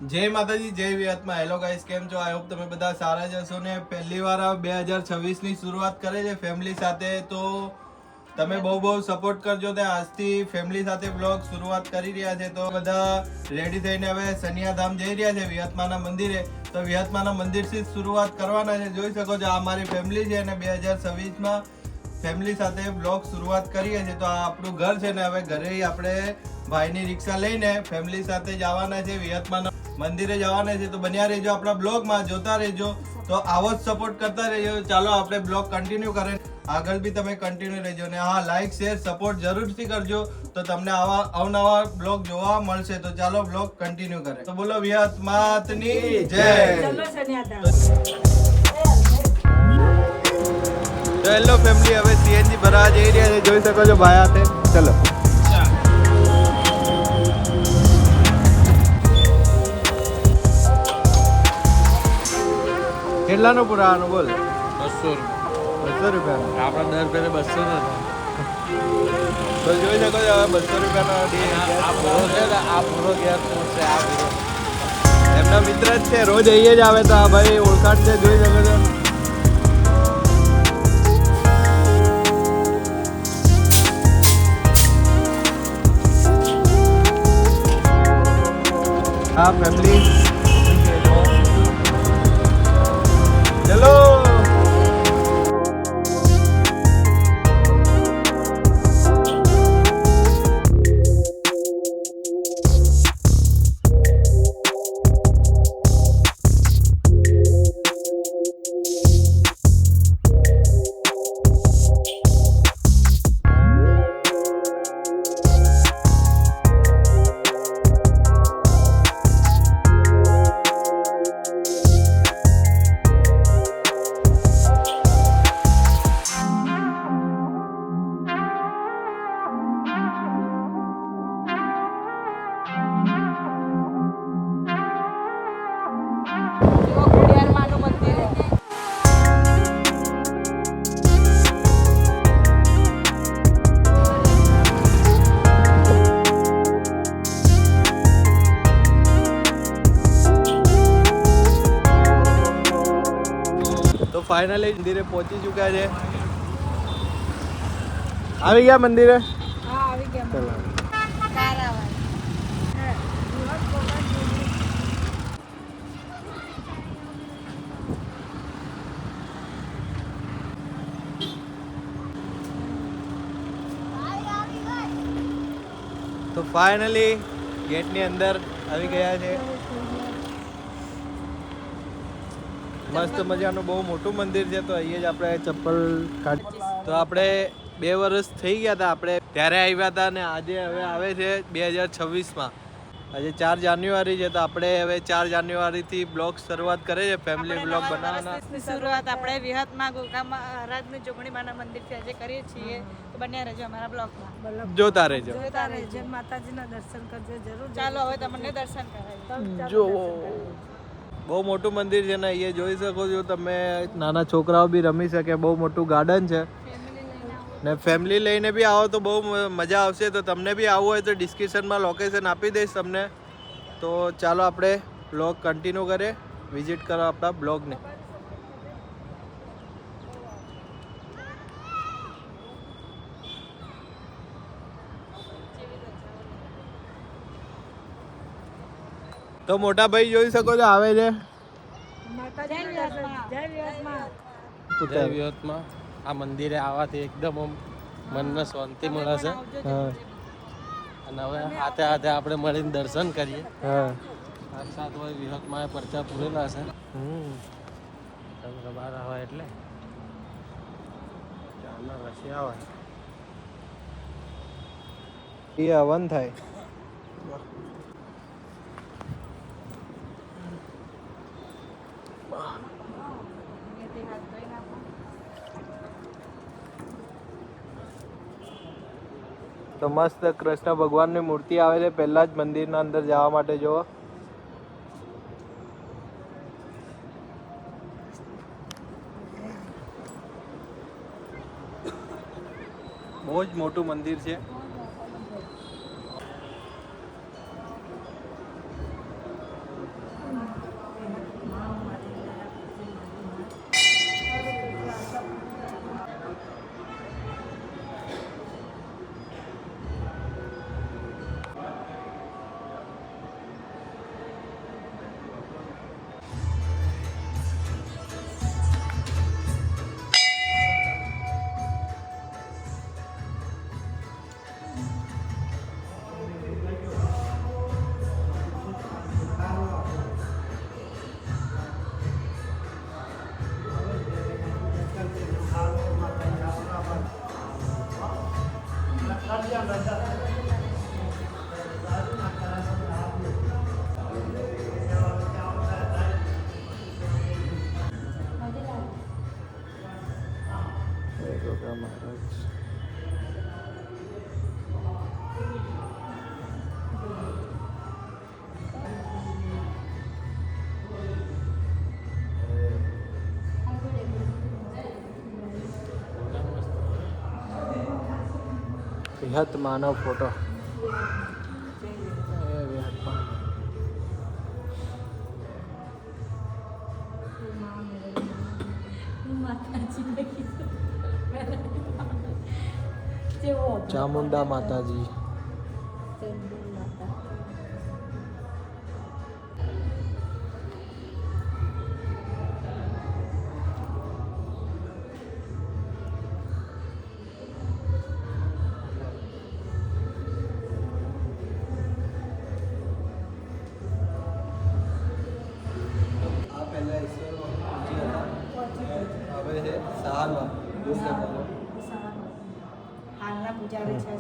જય માતાજી, જય વિહતમાં. હેલો ગાઈસ, કેમ છો? આઈ હોપ તમે બધા સારા જ હશો ને પહેલી વાર 2026 ની શરૂઆત કરે છે ફેમિલી સાથે, તો તમે બહુ સપોર્ટ કરજો. ને આજથી ફેમિલી સાથે બ્લોગ શરૂઆત કરી રહ્યા છે, તો બધા રેડી થઈને હવે સનિયાધામ જઈ રહ્યા છે વિહતમાના મંદિરે. તો વિહતમાના મંદિરથી જ શરૂઆત કરવાના છે. જોઈ શકો છો આ મારી ફેમિલી છે અને 2026 માં ફેમિલી સાથે બ્લોગ શરૂઆત કરીએ છીએ. તો આ આપણું ઘર છે ને હવે ઘરે આપણે ભાઈની રિક્ષા લઈને ફેમિલી સાથે જવાના છે વિહતમાના મંદિરે જવાના છે. તો બન્યા રહેજો આપણા બ્લોગમાં, જોતા રહેજો. તો આવો જ સપોર્ટ કરતા રહેજો. ચાલો આપણે બ્લોગ કન્ટિન્યુ કરે, આગળ બી તમે કન્ટિન્યુ રહેજો. ને હા, લાઈક શેર સપોર્ટ જરૂરથી કરજો, તો તમને આવા અવનવા બ્લોગ જોવા મળશે. તો ચાલો બ્લોગ કન્ટિન્યુ કરે. તો બોલો વિહત માતની જય. તો હેલો ફેમિલી, હવે સીએનજી ભરવા જઈ રહ્યા છે. જોઈ શકો છો ભાઈ હાથે. ચલો કેટલાનું પુરાવાનું બોલ? 200 રૂપિયા. આપણા દર ફેરે 200 ને તો જોઈ શકો છો હવે 200 રૂપિયાનો આ પૂરો ગેસ છે. એમના મિત્ર જ છે, રોજ અહીંયા જ આવે. તો આ ભાઈ ઓળખાણ છે, જોઈ શકો છો. હા ફેમિલી, ચલો. તો ફાઇનલી મંદિરે પહોંચી ચૂક્યા છે. આવી ગયા મંદિરે. ચલો. તો ફાઇનલી ગેટની અંદર આવી ગયા છે. મસ્ત મજાનું બહુ મોટું મંદિર છે. તો અહીંયા જ આપણે ચપ્પલ કાઢી. તો આપણે 2 વર્ષ થઈ ગયા હતા આપણે ત્યારે આવ્યા હતા, અને આજે હવે આવે છે 2026માં. આજે 4 જાન્યુઆરી છે. તો આપણે હવે 4 જાન્યુઆરીથી બ્લોગ શરૂઆત કરે છે, ફેમિલી બ્લોગ બનાવવાના. શરૂઆત આપણે વિહતમાં ગોગા મહારાજની જોગણીમાના મંદિરથી આજે કરીએ છીએ. તો બન્યા રહેજો અમારા બ્લોગમાં, જોતા રહેજો. જોતા રહેજો. માતાજીના દર્શન કરજો જરૂર. ચાલો હવે તમને દર્શન કરાવીએ. જો બહુ મોટું મંદિર છે ને, એ જોઈ શકો છો તમે. નાના છોકરાઓ બી રમી શકે. બહુ મોટું ગાર્ડન છે ને ફેમિલી લઈને બી આવો તો બહુ મજા આવશે. તો તમને બી આવવું હોય તો ડિસ્ક્રિપ્શનમાં લોકેશન આપી દઈશ તમને. તો ચાલો આપણે બ્લોગ કન્ટિન્યુ કરીએ, વિઝિટ કરો આપણા બ્લોગને. તો મોટા ભાઈ જોઈ શકો છો આવે છે. જય વિહતમાં આ મંદિરે આવવાથી એકદમ મનને શાંતિ મળે છે. અને હવે હાથે હાથે આપણે મળીને દર્શન કરીએ. સાક્ષાત હોય વિહતમાં પરચા પૂરેલા છે. બહાર આવે એટલે ચારના રશિયા હોય એ હવન થાય. તો મસ્ત કૃષ્ણ ભગવાનની મૂર્તિ આવે છે પહેલા જ મંદિરના અંદર જવા માટે. જો બહુ જ મોટું મંદિર છે. વિહત માનો ફોટો ચામુંડા માતાજી. હવે છે સહારવા હાલના પૂજારી છે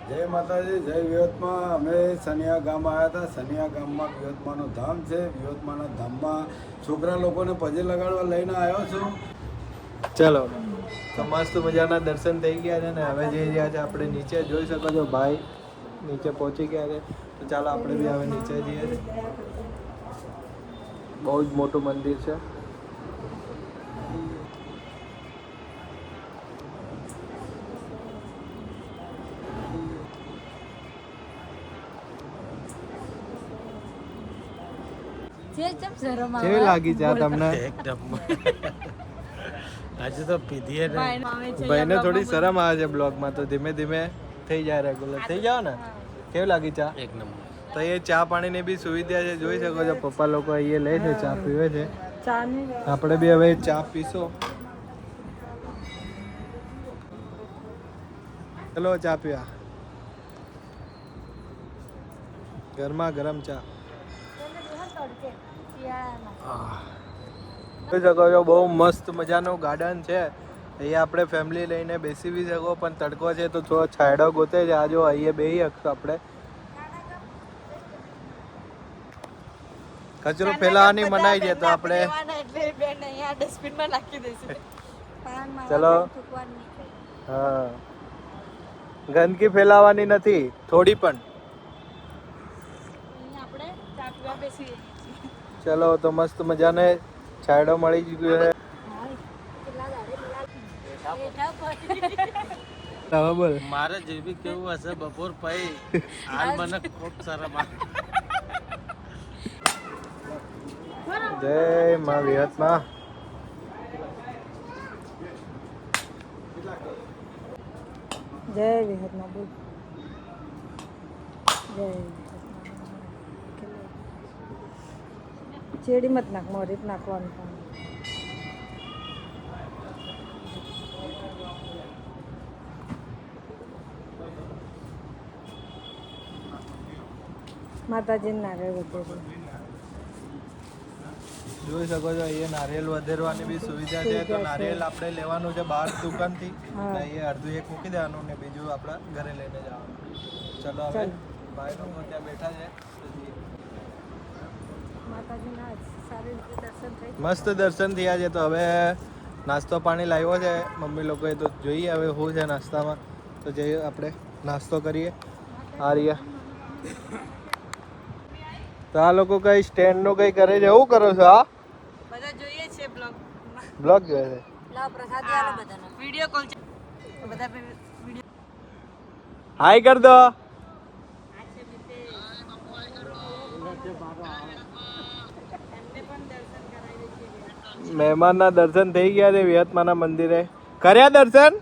જય માતાજી, જય વિહતમાં. અમે સનિયા ગામ આવ્યા હતા. સનિયા ગામમાં વિહતમાનું ધામ છે. વિહતમાના ધામમાં છોકરા લોકોને પગે લગાડવા લઈને આવ્યો છું. ચલો તો મસ્ત મજાના દર્શન થઈ ગયા છે ને હવે જે રહ્યા છે આપણે નીચે જોઈ શકો છો ભાઈ નીચે પહોંચી ગયા છે તો ચાલો આપણે બી હવે નીચે જઈએ છીએ. બહુ જ મોટું મંદિર છે. કેવી લાગી ચા તમને? એકદમ આજે તો પીધી ને ભાઈને થોડી શરમ આવે છે બ્લોગમાં તો ધીમે ધીમે થઈ જાય રેગ્યુલર થઈ જાવ ને. કેવી લાગી ચા? એક નંબર. તો એ ચા પાણીની બી સુવિધા છે જોઈ શકો છો. પપ્પા લોકો અહીંયા લે છે ચા પીવે છે. આપણે બી હવે ચા પીશો. ચલો ચા પીવા. ગરમા ગરમ ચા. જોઈ શકો છો બહુ મસ્ત મજાનું ગાર્ડન છે. અહીંયા આપણે ફેમિલી લઈને બેસી બી શકો પણ તડકો છે તો થોડો છાંયડો ગોતે છે. આ જો અહીંયા બેસી શકશો આપણે. કચરો ફેલાવાની મનાઈ છે તો આપણે ચલો. હા ગંદકી ફેલાવાની નથી થોડી પણ. ચલો તો મસ્ત મજાને છાંયડો મળી જ ગયો છે. હવે બોલ. મારે જે બી કેવું હશે બપોર પછી હાલ મને ખૂબ શરમ આવે. જય મા વિહતમાં. જય વિહતમાં બોલ. જય ચેડી મત નાખ મોરી નાખવાનું. માતાજીને નારિયેળ વધેરું જોઈ શકો છો અહીંયા નારિયેલ વધેરવાની બી સુવિધા છે. તો નારિયેલ આપણે લેવાનું છે બહાર દુકાનથી. અહીંયા અડધું એક મૂકી દેવાનું ને બીજું આપણા ઘરે લઈને જવાનું. ચલો હવે ભાઈ લોકો ત્યાં બેઠા છે. મસ્ત દર્શન થયા છે તો હવે નાસ્તો પાણી લાવ્યો છે મમ્મી લોકોએ તો જોઈએ હવે શું છે નાસ્તામાં. તો જઈએ આપણે નાસ્તો કરીએ. આ રહ્યા તો આ લોકો કઈ સ્ટેન્ડ નું કઈ કરે છે. એવું કરો છો? આ બધા જોઈએ છે બ્લોગ જોઈએ છે. લાવ પ્રસાદી આલો બધાને વિડિયો કોલ છે બધા વિડિયો હાય કર દો. મહેમાનના દર્શન થઈ ગયા છે વિહતમાના મંદિરે. કર્યા દર્શન?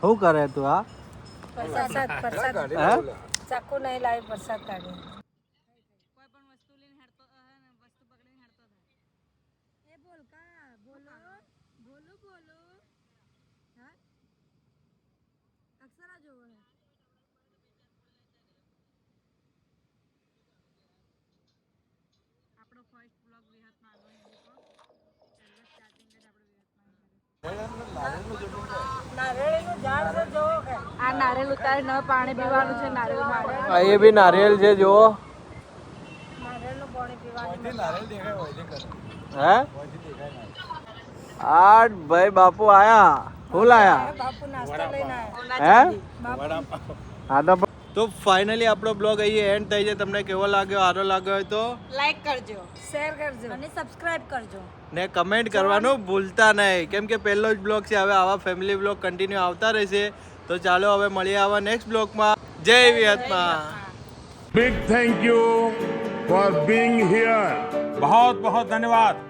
શું કરે તું આ હે? ચાકુ નહીં લાવી પ્રસાદ કાઢી આ નારિયેળ ઉતારી નવે પાણી પીવાનું છે નારિયેળ એ બી નારિયેલ છે જુઓ નારિયેળનું પાણી પીવાનું હે આઠ ભાઈ બાપુ આયા ફૂલ આયા બાપુ નાસ્તો લઈને આવ્યા હે હા તો ફાઇનલી આપણો બ્લોગ અહીં એન્ડ થઈ જાય. તમને કેવો લાગ્યો, સારો લાગ્યો હોય તો લાઈક કરજો, શેર કરજો અને સબસ્ક્રાઇબ કરજો ને કમેન્ટ કરવાનું ભૂલતા નહીં, કેમ કે પહેલો જ બ્લોગ છે. હવે આવા ફેમિલી બ્લોગ કન્ટિન્યુ આવતા રહેશે. તો ચાલો હવે મળીએ આવા નેક્સ્ટ બ્લોગમાં. જય વિહતમાં. Big thank you for being here. बहुत बहुत धन्यवाद.